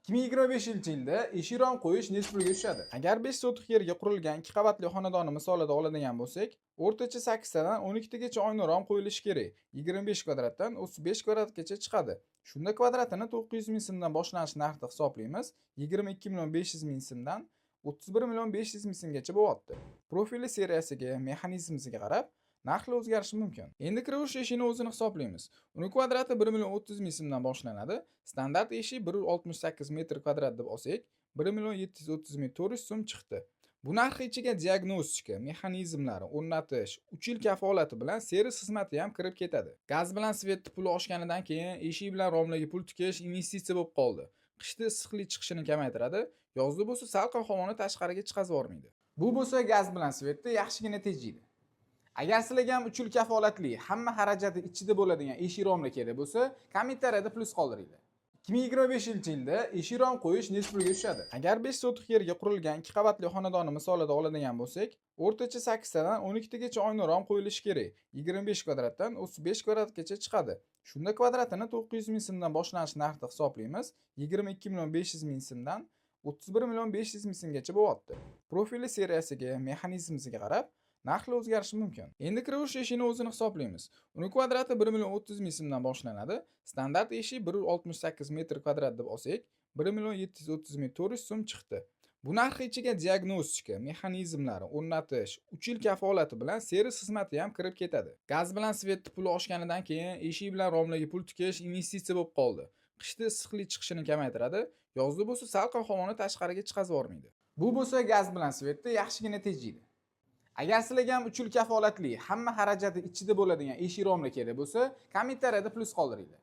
2025-yilda ish-irom qo'yish nechta pulga tushadi? Agar 5 sotix yerga qurilgan 2 qavatli xonadonni misolida oladigan bo'lsak, o'rtacha 8 tadan 12 tagacha oynarom qo'yilishi kerak. 25 kvadratdan 35 kvadratgacha chiqadi. Shunda kvadratini 900 ming so'mdan boshlanish narxda hisoblaymiz. 22 500 ming so'mdan 31 500 ming so'mgacha bo'lyapti. Profili seriyasiga, mexanizmiga qarab narxlar o'zgarishi mumkin. Endi kirish eshigini o'zini hisoblaymiz. Uni kvadrati 1 30 ming so'mdan boshlanadi. Standart eshik 168 metr kvadrat deb olsak, 1 730 ming 400 so'm chiqdi. Bu narx ichiga diagnostika, mexanizmlari o'rnatish, 3 yil kafolati bilan servis xizmati ham kirib ketadi. Gaz bilan svetni puli oshganidan keyin eshik bilan romlarga pul tikish investitsiya bo'lib qoldi. Qishda issiqlik chiqishini kamaytiradi, yozda bo'lsa salqin havoni tashqariga chiqazib yormaydi. Bu bo'lsa gaz bilan svetni yaxshigina tejaydi. Agar sizlarga ham 3 yil kafolatli, hamma xarajati ichida bo'ladigan ish-romlar kerak bo'lsa, kommentariyada plus qoldiringlar. 2025-yilda ish-rom qo'yish nechta pulga tushadi? Agar 5 sotix yerga qurilgan 2 qavatli xonadonni misolida oladigan bo'lsak, o'rtacha 8 tadan 12 tagacha oynarom qo'yilishi kerak. 25 kvadratdan 35 kvadratgacha chiqadi. Shunda kvadratini 900 ming so'mdan boshlanish narxda hisoblaymiz. 22 500 ming so'mdan 31 500 ming so'mgacha bo'lyapti. Profili seriyasiga, mexanizmiga qarab narxlar o'zgarishi mumkin. Endi kirish eshigini o'zini hisoblaymiz. Uni kvadrati 1 30 ming so'mdan boshlanadi. Standart eshik 168 metr kvadrat deb olsak, 1 730 ming 400 so'm chiqdi. Bu narx ichiga diagnostika, mexanizmlari o'rnatish, 3 yil kafolati bilan servis xizmati ham kirib ketadi. Gaz bilan svetni puli oshganidan keyin eshik bilan romlarga pul tikish investitsiya bo'lib qoldi. Qishda issiqlik chiqishini kamaytiradi, yozda bo'lsa salqin havoni tashqariga chiqazib yormaydi. Bu bo'lsa gaz bilan svetni yaxshigina tejaydi. Agar sizlarga ham 3 yil kafolatli, hamma xarajati ichida bo'ladigan ish-romlar kerak bo'lsa, kommentariyada plus qoldiringlar.